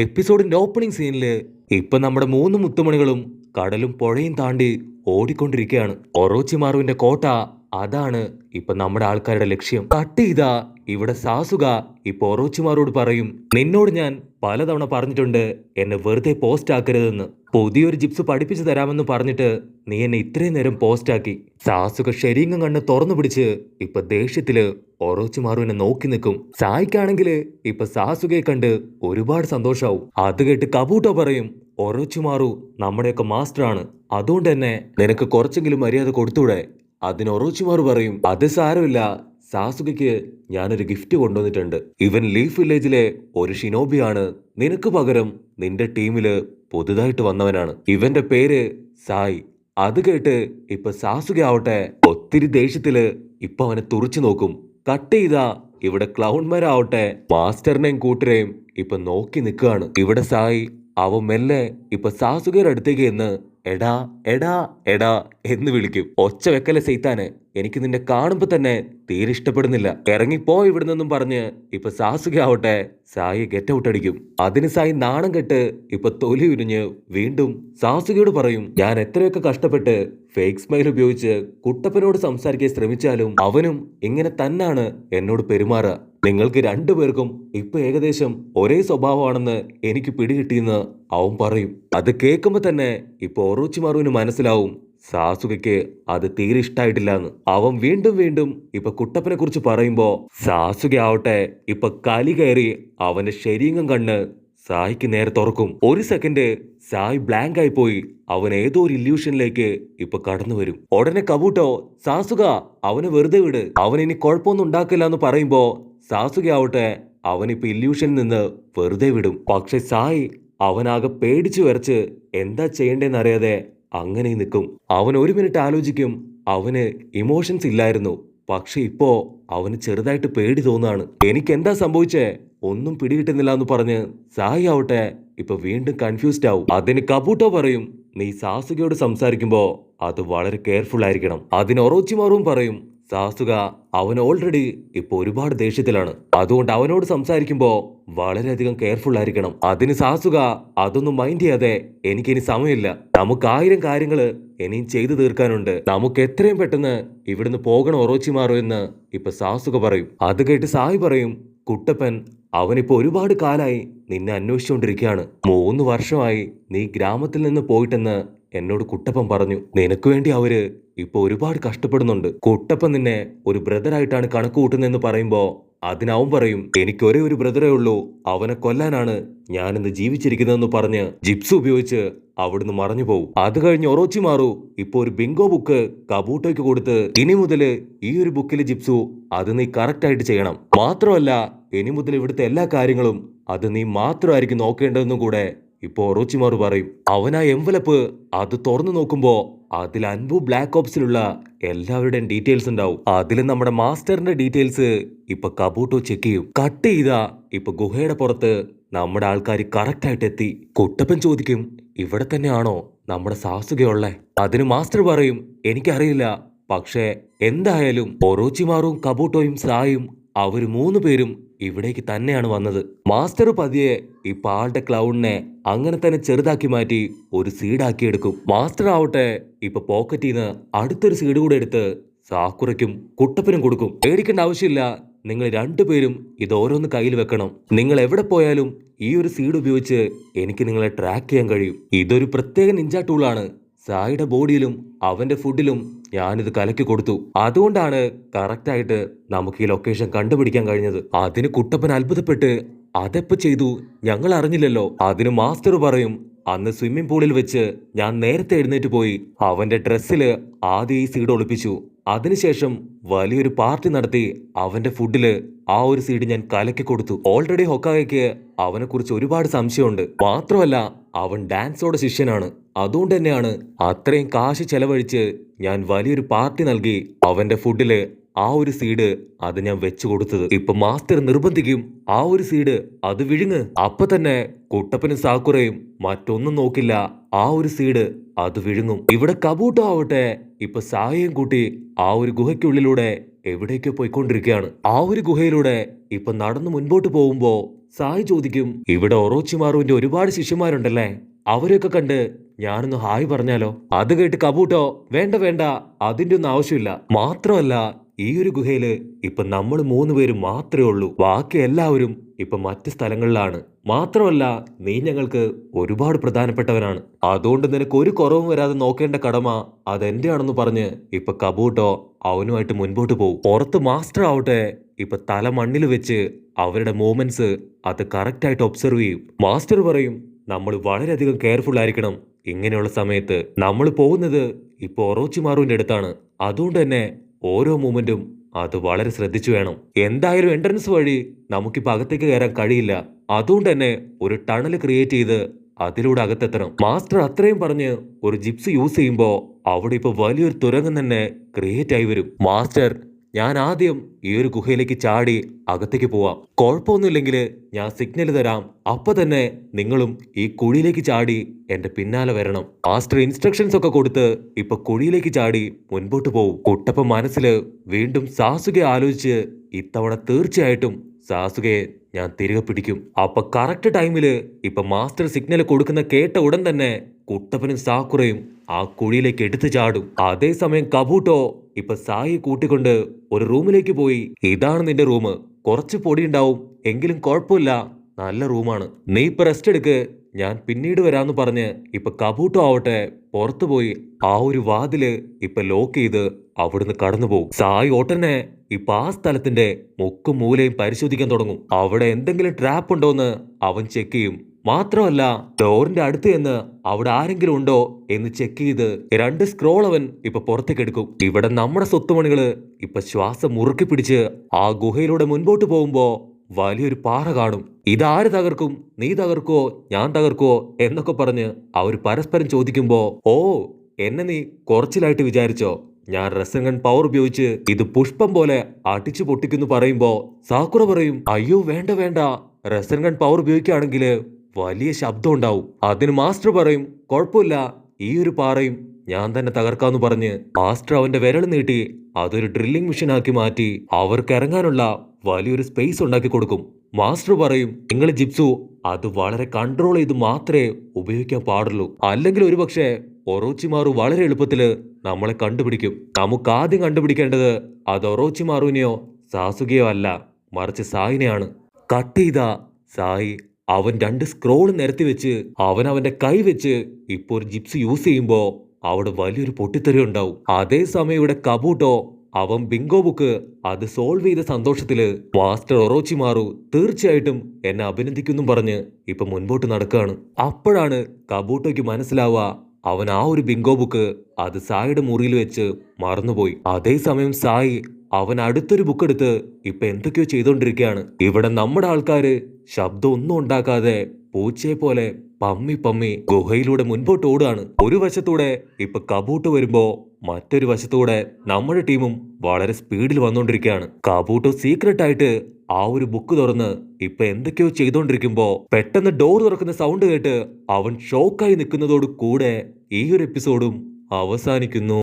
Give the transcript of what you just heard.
എപ്പിസോഡിന്റെ opening സീനില് ഇപ്പൊ നമ്മുടെ മൂന്ന് മുത്തുമണികളും കടലും പുഴയും താണ്ടി ഓടിക്കൊണ്ടിരിക്കുകയാണ്. ഒറോച്ചിമാറുവിന്റെ കോട്ട അതാണ് ഇപ്പൊ നമ്മുടെ ആൾക്കാരുടെ ലക്ഷ്യം. കട്ട് ചെയ്താ ഇവിടെ സാസുക ഇപ്പൊ ഒറോച്ചിമാറോട് പറയും, നിന്നോട് ഞാൻ പലതവണ പറഞ്ഞിട്ടുണ്ട് എന്നെ വെറുതെ പോസ്റ്റ് ആക്കരുതെന്ന്. പുതിയൊരു ജിപ്സ് പഠിപ്പിച്ചു തരാമെന്ന് പറഞ്ഞിട്ട് നീ എന്നെ ഇത്രയും നേരം പോസ്റ്റ് ആക്കി. സാസുക ശരീരം കണ്ണ് തുറന്നു പിടിച്ച് ഇപ്പൊ ദേഷ്യത്തില് ഒറോച്ചിമാറുവിനെ നോക്കി നിൽക്കും. സായിക്കാണെങ്കില് ഇപ്പൊ സാസുകയെ കണ്ട് ഒരുപാട് സന്തോഷാവും. അത് കേട്ട് കബൂട്ടോ പറയും, ഒറോച്ചിമാറു നമ്മുടെയൊക്കെ മാസ്റ്ററാണ്, അതുകൊണ്ട് തന്നെ നിനക്ക് കുറച്ചെങ്കിലും മര്യാദ കൊടുത്തൂടെ? അതിന് ഒറോച്ചിമാറു പറയും, അത് സാരമില്ല, സാസുകയ്ക്ക് ഞാനൊരു ഗിഫ്റ്റ് കൊണ്ടുവന്നിട്ടുണ്ട്. ഇവൻ ലീഫ് വില്ലേജിലെ ഒരു ഷിനോബിയാണ്. നിനക്ക് പകരം നിന്റെ ടീമില് പുതുതായിട്ട് വന്നവനാണ്. ഇവന്റെ പേര് സായ്. അത് കേട്ട് ഇപ്പൊ സാസുക ആവട്ടെ ഒത്തിരി ദേഷ്യത്തില് ഇപ്പൊ അവനെ തുറിച്ചു നോക്കും. കട്ട് ചെയ്താ ഇവിടെ ക്ലൗൺമാരാവട്ടെ മാസ്റ്ററിനെയും കൂട്ടരെയും ഇപ്പൊ നോക്കി നിൽക്കുകയാണ്. ഇവിടെ സായി അവൻ മെല്ലെ ഇപ്പൊ സാസുകയുടെ അടുത്തേക്ക് എന്ന് എടാ എടാ എടാ എന്ന് വിളിക്കും. ഒച്ച വെക്കലെ സൈത്താന്, എനിക്ക് നിന്നെ കാണുമ്പോ തന്നെ തീരെ ഇഷ്ടപ്പെടുന്നില്ല, ഇറങ്ങിപ്പോ ഇവിടെ നിന്നും പറഞ്ഞ് ഇപ്പൊ സാസുക ആവട്ടെ സായി ഗെറ്റ് ഔട്ട് അടിക്കും. അതിന് സായി നാണം കെട്ട് ഇപ്പൊ തൊലി ഉരിഞ്ഞ് വീണ്ടും സാസുകയോട് പറയും, ഞാൻ എത്രയൊക്കെ കഷ്ടപ്പെട്ട് ഫേക്ക് സ്മൈൽ ഉപയോഗിച്ച് കുട്ടപ്പനോട് സംസാരിക്കാൻ ശ്രമിച്ചാലും അവനും ഇങ്ങനെ തന്നാണ് എന്നോട് പെരുമാറുക. നിങ്ങൾക്ക് രണ്ടുപേർക്കും ഇപ്പൊ ഏകദേശം ഒരേ സ്വഭാവമാണെന്ന് എനിക്ക് പിടികിട്ടിയെന്ന് അവൻ പറയും. അത് കേൾക്കുമ്പോ തന്നെ ഇപ്പൊ ഒറോച്ചിമാറുവിന് മനസ്സിലാവും സാസുകയ്ക്ക് അത് തീരെ ഇഷ്ടായിട്ടില്ലാന്ന്. അവൻ വീണ്ടും വീണ്ടും ഇപ്പൊ കുട്ടപ്പനെ കുറിച്ച് പറയുമ്പോ സാസുക ആവട്ടെ ഇപ്പൊ കലി കയറി അവന്റെ ശരീരം കണ്ണ് സായിക്ക് നേരെ തുറക്കും. ഒരു സെക്കൻഡ് സായ് ബ്ലാങ്ക് ആയി പോയി അവൻ ഏതോ ഒരു ഇല്യൂഷനിലേക്ക് ഇപ്പൊ കടന്നു വരും. ഉടനെ കബൂട്ടോ, സാസുക അവനെ വെറുതെ വിട്, അവൻ ഇനി കുഴപ്പമൊന്നും ഉണ്ടാക്കില്ല എന്ന് പറയുമ്പോ സാസുക ആവട്ടെ അവനിപ്പോ ഇല്യൂഷനിൽ നിന്ന് വെറുതെ വിടും. പക്ഷെ സായ് അവനാകെ പേടിച്ചു വരച്ച് എന്താ ചെയ്യേണ്ടെന്നറിയാതെ അങ്ങനെ നിൽക്കും. അവൻ ഒരു മിനിറ്റ് ആലോചിക്കും. അവന് ഇമോഷൻസ് ഇല്ലായിരുന്നു, പക്ഷെ ഇപ്പോ അവന് ചെറുതായിട്ട് പേടി തോന്നാണ്. എനിക്ക് എന്താ സംഭവിച്ചേ, ഒന്നും പിടികിട്ടുന്നില്ല എന്ന് പറഞ്ഞ് സായി ആവട്ടെ ഇപ്പൊ വീണ്ടും കൺഫ്യൂസ്ഡ് ആവും. അതിന് കബൂട്ടോ പറയും, നീ സാസുകയോട് സംസാരിക്കുമ്പോ അത് വളരെ കെയർഫുൾ ആയിരിക്കണം. അതിന് ഒറോച്ചിമാറും പറയും, സാസുക അവൻ ഓൾറെഡി ഇപ്പൊ ഒരുപാട് ദേഷ്യത്തിലാണ്, അതുകൊണ്ട് അവനോട് സംസാരിക്കുമ്പോ വളരെയധികം കെയർഫുൾ ആയിരിക്കണം. അതിന് സാസുക അതൊന്നും മൈൻഡ് ചെയ്യാതെ, എനിക്കിനി സമയമില്ല, നമുക്ക് 1000 കാര്യങ്ങള് ഇനിയും ചെയ്തു തീർക്കാനുണ്ട്, നമുക്ക് എത്രയും പെട്ടെന്ന് ഇവിടുന്ന് പോകണം ഒറോച്ചിമാറോ എന്ന് ഇപ്പൊ സാസുക പറയും. അത് കേട്ട് സായി പറയും, കുട്ടപ്പൻ അവനിപ്പോ ഒരുപാട് കാലായി നിന്നെ അന്വേഷിച്ചുകൊണ്ടിരിക്കുകയാണ്. 3 വർഷമായി നീ ഗ്രാമത്തിൽ നിന്ന് പോയിട്ടെന്ന് എന്നോട് കുട്ടപ്പൻ പറഞ്ഞു. നിനക്ക് വേണ്ടി അവര് ഇപ്പൊ ഒരുപാട് കഷ്ടപ്പെടുന്നുണ്ട്. കുട്ടപ്പൻ നിന്നെ ഒരു ബ്രദറായിട്ടാണ് കണക്ക് കൂട്ടുന്നതെന്ന് പറയുമ്പോ അതിനവൻ പറയും, എനിക്ക് ഒരേ ഒരു ബ്രദറേ ഉള്ളൂ, അവനെ കൊല്ലാനാണ് ഞാനിന്ന് ജീവിച്ചിരിക്കുന്നതെന്ന് പറഞ്ഞ് ജിപ്സ് ഉപയോഗിച്ച് അവിടുന്ന് മറഞ്ഞു പോകും. അത് കഴിഞ്ഞ് ഒറോച്ചിമാറു ഇപ്പൊ ഒരു ബിങ്കോ ബുക്ക് കബൂട്ടോയ്ക്ക് കൊടുത്ത്, ഇനി മുതല് ഈ ഒരു ബുക്കിലെ ജിപ്സു അത് നീ കറക്റ്റ് ആയിട്ട് ചെയ്യണം, മാത്രമല്ല ഇനി മുതൽ ഇവിടുത്തെ എല്ലാ കാര്യങ്ങളും അത് നീ മാത്രമായിരിക്കും നോക്കേണ്ടതെന്നും കൂടെ ഇപ്പൊ ഒറോച്ചിമാറു പറയും. അവനാ എൻവലപ്പ് അത് തുറന്നു നോക്കുമ്പോ അതിൽ അൻപു ബ്ലാക്ക് ഓപ്സിലുള്ള എല്ലാവരുടെയും ഡീറ്റെയിൽസ് ഉണ്ടാവും. അതിൽ നമ്മുടെ മാസ്റ്ററിന്റെ ഡീറ്റെയിൽസ് ഇപ്പൊ കബൂട്ടോ ചെക്ക് ചെയ്യും. കട്ട് ചെയ്താ ഇപ്പൊ ഗുഹയുടെ പുറത്ത് നമ്മുടെ ആൾക്കാർ കറക്റ്റ് ആയിട്ട് എത്തി. കുട്ടപ്പൻ ചോദിക്കും, ഇവിടെ തന്നെയാണോ നമ്മുടെ സാസുകയുള്ളേ? അതിന് മാസ്റ്റർ പറയും, എനിക്കറിയില്ല, പക്ഷേ എന്തായാലും ഒറോച്ചിമാറും കബൂട്ടോയും സായും അവര് 3 പേരും ഇവിടേക്ക് തന്നെയാണ് വന്നത്. മാസ്റ്റർ പതിയെ ഇപ്പൊ ആളുടെ ക്ലൗഡിനെ അങ്ങനെ തന്നെ ചെറുതാക്കി മാറ്റി ഒരു സീഡാക്കി എടുക്കും. മാസ്റ്റർ ആവട്ടെ ഇപ്പൊ പോക്കറ്റിൽ നിന്ന് അടുത്തൊരു സീഡ് കൂടെ എടുത്ത് സാക്കുറയ്ക്കും കുട്ടപ്പനും കൊടുക്കും. പേടിക്കേണ്ട ആവശ്യമില്ല, നിങ്ങൾ 2 പേരും ഇത് ഓരോന്ന് കയ്യിൽ വെക്കണം. നിങ്ങൾ എവിടെ പോയാലും ഈ ഒരു സീഡ് ഉപയോഗിച്ച് എനിക്ക് നിങ്ങളെ ട്രാക്ക് ചെയ്യാൻ കഴിയും. ഇതൊരു പ്രത്യേക നിഞ്ച ടൂളാണ്. സായിയുടെ ബോഡിയിലും അവന്റെ ഫുഡിലും ഞാനിത് കലക്കി കൊടുത്തു, അതുകൊണ്ടാണ് കറക്റ്റായിട്ട് നമുക്ക് ഈ ലൊക്കേഷൻ കണ്ടുപിടിക്കാൻ കഴിഞ്ഞത്. അതിന് കുട്ടപ്പൻ അത്ഭുതപ്പെട്ട്, അതെപ്പോ ചെയ്തു, ഞങ്ങൾ അറിഞ്ഞില്ലല്ലോ. അതിന് മാസ്റ്റർ പറയും, അന്ന് സ്വിമ്മിംഗ് പൂളിൽ വെച്ച് ഞാൻ നേരത്തെ എഴുന്നേറ്റ് പോയി അവന്റെ ഡ്രസ്സില് ആദ്യം ഈ സീഡ് ഒളിപ്പിച്ചു. അതിനുശേഷം വലിയൊരു പാർട്ടി നടത്തി അവന്റെ ഫുഡില് ആ ഒരു സീഡ് ഞാൻ കലക്കി കൊടുത്തു. ഓൾറെഡി ഹൊക്കാഗയ്ക്ക് അവനെ കുറിച്ച് ഒരുപാട് സംശയമുണ്ട്, മാത്രമല്ല അവൻ ഡാൻസോടെ ശിഷ്യനാണ്, അതുകൊണ്ട് തന്നെയാണ് അത്രയും കാശ് ചെലവഴിച്ച് ഞാൻ വലിയൊരു പാർട്ടി നൽകി അവന്റെ ഫുഡില് ആ ഒരു സീഡ് അത് ഞാൻ വെച്ചു കൊടുത്തത്. ഇപ്പൊ മാസ്റ്റർ നിർബന്ധിക്കും, ആ ഒരു സീഡ് അത് വിഴുങ്ങ്. അപ്പൊ തന്നെ കുട്ടപ്പനും സാക്കുറയും മറ്റൊന്നും നോക്കില്ല, ആ ഒരു സീഡ് അത് വിഴുങ്ങും. ഇവിടെ കബൂട്ടോ ആവട്ടെ ഇപ്പൊ സായയും കൂട്ടി ആ ഒരു ഗുഹയ്ക്കുള്ളിലൂടെ എവിടേക്കോ പോയിക്കൊണ്ടിരിക്കുകയാണ്. ആ ഒരു ഗുഹയിലൂടെ ഇപ്പൊ നടന്നു മുൻപോട്ട് പോകുമ്പോ സായി ചോദിക്കും, ഇവിടെ ഒറോച്ചിമാറുവിന്റെ ഒരുപാട് ശിഷ്യന്മാരുണ്ടല്ലേ, അവരെയൊക്കെ കണ്ട് ഞാനൊന്ന് ഹായ് പറഞ്ഞാലോ? അത് കേട്ട് കബൂട്ടോ, വേണ്ട വേണ്ട, അതിന്റെ ഒന്നും ആവശ്യമില്ല. മാത്രമല്ല ഈ ഒരു ഗുഹയില് ഇപ്പൊ നമ്മൾ 3 പേരും മാത്രമേ ഉള്ളൂ. ബാക്കി എല്ലാവരും ഇപ്പൊ മറ്റ് സ്ഥലങ്ങളിലാണ്. മാത്രമല്ല നീ ഞങ്ങൾക്ക് ഒരുപാട് പ്രധാനപ്പെട്ടവനാണ്. അതുകൊണ്ട് നിനക്ക് ഒരു കുറവും വരാതെ നോക്കേണ്ട കടമ അതെന്റെ ആണെന്ന് പറഞ്ഞ് ഇപ്പൊ കബൂട്ടോ അവനുമായിട്ട് മുൻപോട്ട് പോകും. പുറത്ത് മാസ്റ്റർ ആവട്ടെ ഇപ്പൊ തല മണ്ണിൽ വെച്ച് അവരുടെ മൂവ്മെന്റ്സ് അത് കറക്റ്റായിട്ട് ഒബ്സർവ് ചെയ്യും. മാസ്റ്റർ പറയും, നമ്മൾ വളരെയധികം കെയർഫുൾ ആയിരിക്കണം. ഇങ്ങനെയുള്ള സമയത്ത് നമ്മൾ പോകുന്നത് ഇപ്പൊ ഒറോച്ചിമാറുവിന്റെ അടുത്താണ്. അതുകൊണ്ട് തന്നെ ഓരോ മൂമെന്റും അത് വളരെ ശ്രദ്ധിച്ചു വേണം. എന്തായാലും എൻട്രൻസ് വഴി നമുക്കിപ്പോ അകത്തേക്ക് കയറാൻ കഴിയില്ല. അതുകൊണ്ട് തന്നെ ഒരു ടണൽ ക്രിയേറ്റ് ചെയ്ത് അതിലൂടെ അകത്തെത്തണം. മാസ്റ്റർ അത്രയും പറഞ്ഞ് ഒരു ജിപ്സി യൂസ് ചെയ്യുമ്പോ അവിടെ ഇപ്പൊ വലിയൊരു തുരങ്കം തന്നെ ക്രിയേറ്റ് ആയി വരും. മാസ്റ്റർ, ഞാൻ ആദ്യം ഈ ഒരു ഗുഹയിലേക്ക് ചാടി അകത്തേക്ക് പോവാം. കുഴപ്പമൊന്നുമില്ലെങ്കിൽ ഞാൻ സിഗ്നൽ തരാം. അപ്പൊ തന്നെ നിങ്ങളും ഈ കുഴിയിലേക്ക് ചാടി എന്റെ പിന്നാലെ വരണം. മാസ്റ്റർ ഇൻസ്ട്രക്ഷൻസ് ഒക്കെ കൊടുത്ത് ഇപ്പൊ കുഴിയിലേക്ക് ചാടി മുൻപോട്ട് പോകും. കുട്ടപ്പ മനസ്സിൽ വീണ്ടും സാസുകയെ ആലോചിച്ച് ഇത്തവണ തീർച്ചയായിട്ടും സാസുകയെ ഞാൻ തിരികെ പിടിക്കും. അപ്പൊ കറക്റ്റ് ടൈമില് ഇപ്പൊ മാസ്റ്റർ സിഗ്നൽ കൊടുക്കുന്ന കേട്ട ഉടൻ തന്നെ കുട്ടപ്പനും സാക്കുറയും ആ കുഴിയിലേക്ക് എടുത്തു ചാടും. അതേസമയം കബൂട്ടോ ഇപ്പൊ സായി കൂട്ടിക്കൊണ്ട് ഒരു റൂമിലേക്ക് പോയി. ഇതാണ് നിന്റെ റൂം. കുറച്ച് പൊടി ഉണ്ടാവും, എങ്കിലും കുഴപ്പമില്ല, നല്ല റൂമാണ്. നീ ഇപ്പൊ റെസ്റ്റ് എടുക്ക്, ഞാൻ പിന്നീട് വരാന്ന് പറഞ്ഞ് ഇപ്പൊ കബൂട്ടോ ആവട്ടെ പുറത്തു പോയി ആ ഒരു വാതില് ഇപ്പൊ ലോക്ക് ചെയ്ത് അവിടുന്ന് കടന്നു പോകും. സായി ഒട്ടനെ ഇപ്പൊ ആ സ്ഥലത്തിന്റെ മുക്കും മൂലയും പരിശോധിക്കാൻ തുടങ്ങും. അവിടെ എന്തെങ്കിലും ട്രാപ്പ് ഉണ്ടോന്ന് അവൻ ചെക്ക് ചെയ്യും. മാത്രമല്ല ഡോറിന്റെ അടുത്ത് എന്ന് അവിടെ ആരെങ്കിലും ഉണ്ടോ എന്ന് ചെക്ക് ചെയ്ത് 2 സ്ക്രോൾ അവൻ ഇപ്പൊ പുറത്തേക്ക് എടുക്കും. ഇവിടെ നമ്മുടെ സ്വത്തുമണികള് ഇപ്പൊ ശ്വാസം മുറുക്കി പിടിച്ച് ആ ഗുഹയിലൂടെ മുൻപോട്ട് പോകുമ്പോ വലിയൊരു പാറ കാണും. ഇതാര് തകർക്കും? നീ തകർക്കോ ഞാൻ തകർക്കോ എന്നൊക്കെ പറഞ്ഞ് അവർ പരസ്പരം ചോദിക്കുമ്പോ, ഓ എന്നെ നീ കുറച്ചിലായിട്ട് വിചാരിച്ചോ? ഞാൻ റെസൻഗൺ പവർ ഉപയോഗിച്ച് ഇത് പുഷ്പം പോലെ അടിച്ചു പൊട്ടിക്കുന്നു പറയുമ്പോ സാക്കുറ പറയും, അയ്യോ വേണ്ട വേണ്ട, റെസൻഗൺ പവർ ഉപയോഗിക്കുകയാണെങ്കിൽ വലിയ ശബ്ദം ഉണ്ടാവും. അതിന് മാസ്റ്റർ പറയും, കുഴപ്പമില്ല, ഈ ഒരു പാറയും ഞാൻ തന്നെ തകർക്കാന്ന് പറഞ്ഞ് മാസ്റ്റർ അവന്റെ വിരൽ നീട്ടി അതൊരു ഡ്രില്ലിംഗ് മെഷീൻ ആക്കി മാറ്റി അവർക്ക് ഇറങ്ങാനുള്ള വലിയൊരു സ്പേസ് ഉണ്ടാക്കി കൊടുക്കും. മാസ്റ്റർ പറയും, നിങ്ങൾ ജിപ്സു അത് വളരെ കൺട്രോൾ ചെയ്ത് മാത്രമേ ഉപയോഗിക്കാൻ പാടുള്ളൂ, അല്ലെങ്കിൽ ഒരുപക്ഷെ ഒറോച്ചിമാറു വളരെ എളുപ്പത്തില് നമ്മളെ കണ്ടുപിടിക്കും. നമുക്ക് ആദ്യം കണ്ടുപിടിക്കേണ്ടത് അത് ഒറോച്ചിമാറുവിനെയോ സാസുകയോ അല്ല, മറിച്ച് സായിനെയാണ്. കട്ട് ചെയ്ത സായി അവൻ 2 സ്ക്രോൾ നിരത്തി വെച്ച് അവന്റെ കൈ വെച്ച് ഇപ്പൊ ഒരു ജിപ്സി യൂസ് ചെയ്യുമ്പോ അവിടെ വലിയൊരു പൊട്ടിത്തെറി ഉണ്ടാവും. അതേസമയം ഇവിടെ കബൂട്ടോ അവൻ ബിങ്കോ ബുക്ക് അത് സോൾവ് ചെയ്ത സന്തോഷത്തില് മാസ്റ്റർ ഒറോച്ചിമാറു തീർച്ചയായിട്ടും എന്നെ അഭിനന്ദിക്കുന്നു പറഞ്ഞ് ഇപ്പൊ മുൻപോട്ട് നടക്കുകയാണ്. അപ്പോഴാണ് കബൂട്ടോയ്ക്ക് മനസ്സിലാവുക അവൻ ആ ഒരു ബിങ്കോ ബുക്ക് അത് സായിയുടെ മുറിയിൽ വെച്ച് മറന്നുപോയി. അതേസമയം സായി അവൻ അടുത്തൊരു ബുക്ക് എടുത്ത് ഇപ്പൊ എന്തൊക്കെയോ ചെയ്തോണ്ടിരിക്കുകയാണ്. ഇവിടെ നമ്മുടെ ആൾക്കാര് ശബ്ദം ഒന്നും ഉണ്ടാക്കാതെ പൂച്ചയെ പോലെ പമ്മി പമ്മി ഗുഹയിലൂടെ മുൻപോട്ട് ഓടുകയാണ്. ഒരു വശത്തൂടെ ഇപ്പൊ കബൂട്ടോ വരുമ്പോ മറ്റൊരു വശത്തൂടെ നമ്മുടെ ടീമും വളരെ സ്പീഡിൽ വന്നോണ്ടിരിക്കുകയാണ്. കബൂട്ടോ സീക്രട്ട് ആയിട്ട് ആ ഒരു ബുക്ക് തുറന്ന് ഇപ്പൊ എന്തൊക്കെയോ ചെയ്തോണ്ടിരിക്കുമ്പോ പെട്ടെന്ന് ഡോർ തുറക്കുന്ന സൗണ്ട് കേട്ട് അവൻ ഷോക്കായി നിൽക്കുന്നതോട് കൂടെ ഈ ഒരു എപ്പിസോഡും അവസാനിക്കുന്നു.